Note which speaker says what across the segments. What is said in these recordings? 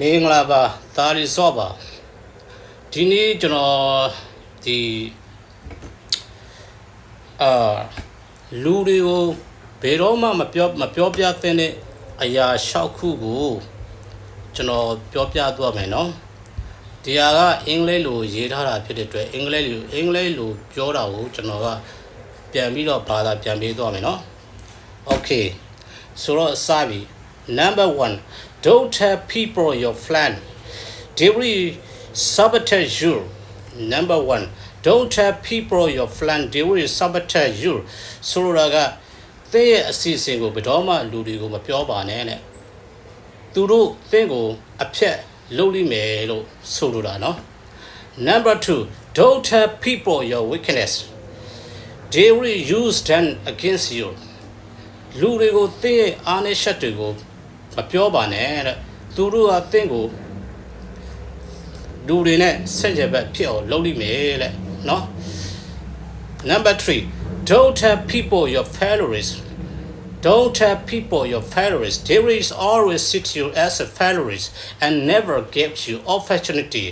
Speaker 1: မင်္ဂလာပါဒါရီစောပါဒီနေ့ကျွန်တော်ဒီလူတွေကိုဘယ်တော့မှမပြောပြတဲ့အရာ6ခုကိုကျွန်တော်ပြောပြသွားမယ်နော်ဒီဟာကအင်္ဂလိပ်လိုရေးထားတာဖြစ်တဲ့အတွက်အင်္ဂလိပ်လိုပြောတာကိုကျွန်တော်ကပြန်ပြီးတော့ဘာသာပြန်ပေးသွားမယ်နော် Okay ဆိုတော့စပြီ Number 1 Don't tell people your plan. They will sabotage you. Number 1 Don't tell people your plan. They will sabotage you. ဆိုလိုတာကသင်ရဲ့အစီအစဉ်ကိုဘယ်တော့မှလူတွေကိုမပြောပါနဲ့တဲ့သူတို့သင်ကိုအဖြတ်လုပ်လိမ့်မယ်လို့ဆိုလိုတာနော် Number 2 Don't tell people your weakness. They will use them against you. လူတွေကိုသင်ရဲ့အားနည်းချက်တွေကိုမပြောပါနဲ့တဲ့သူတို့ကသင်ကိုလူတွေနဲ့ဆက်ရဘက်ဖြစ်အောင်လုပ်လိမ့်မယ်တဲ့နော် Number 3 Don't tell people your failures. Don't tell people your failures. They will always see you as a failure and never give you opportunity.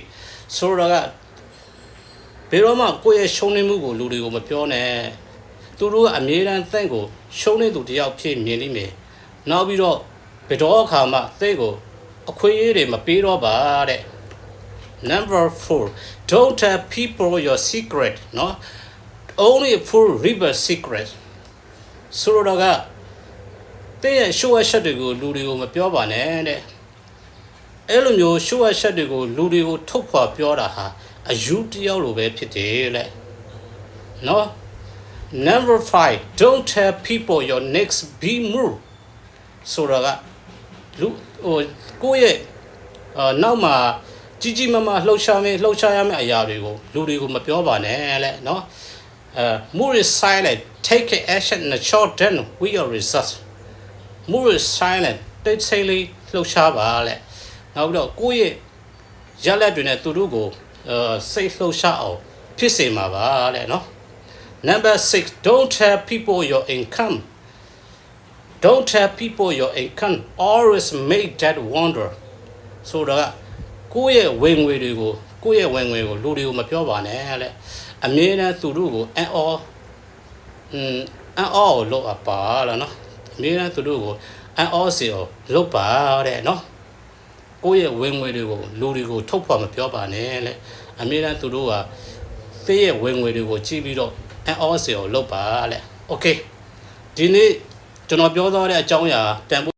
Speaker 1: ဆိုတော့ကဘယ်တော့မှကိုယ့်ရဲ့ရှုံးနိမှုကိုလူတွေကိုမပြောနဲ့သူတို့ကအမြဲတမ်းသင်ကိုရှုံးနေသူတယောက်ဖြစ်မြင်လိမ့်မယ်နောက်ပြီးတော့ဘယ်တော့အခါမှသင်ကိုအခွင့်အရေးတွေမပေးတော့ပါတဲ့ Number 4 Don't tell people your secret. No, only for river secret. ဆိုတော့ကသင်ရဲ့ရှုပ်ရချက်တွေကိုလူတွေကိုမပြောပါနဲ့တဲ့အဲ့လိုမျိုးရှုပ်ရချက်တွေကိုလူတွေကိုထုတ်ဖော်ပြောတာဟာအယူတယောက်လိုပဲဖြစ်တယ်လေနော် Number 5 Don't tell people your next big move. ဆိုတော့ကလူကိုယ့်ရဲ့နောက်မှာကြီးမားလှုပ်ရှားရမယ့်အရာတွေကိုလူတွေကိုမပြောပါနဲ့လေနော်more is silent take action in the short term with your results. More is silent တိတ်ဆိတ်လေးလှုပ်ရှားပါလေနောက်ပြီးတော့ကိုယ့်ရဲ့ရလက်တွေနဲ့သူတို့ကိုစိတ်လှုပ်ရှားအောင်ဖြစ်စေမှာပါလေနော် Number 6 Don't tell people your income. Don't tell people your income. Always make that wonder. ဆိုတော့ကိုယ့်ရဲ့ဝင်ငွေတွေကိုလူတွေကိုမပြောပါနဲ့လေအမြဲတမ်းသူတို့ကိုအံ့ဩလို့အပါလားနော်အမြဲတမ်းသူတို့ကိုအံ့ဩစေအောင်လုပ်ပါတဲ့နော်ကိုယ့်ရဲ့ဝင်ငွေတွေကိုလူတွေကိုထုတ်ဖော်မပြောပါနဲ့လေအမြဲတမ်းသူတို့ကသင်ရဲ့ဝင်ငွေတွေကိုကြည့်ပြီးတော့အံ့ဩစေအောင်လုပ်ပါလေ Okay ဒီနေ့ကျွန်တော်ပြောသွားတဲ့အကြောင်းအရာတန်ဖိုး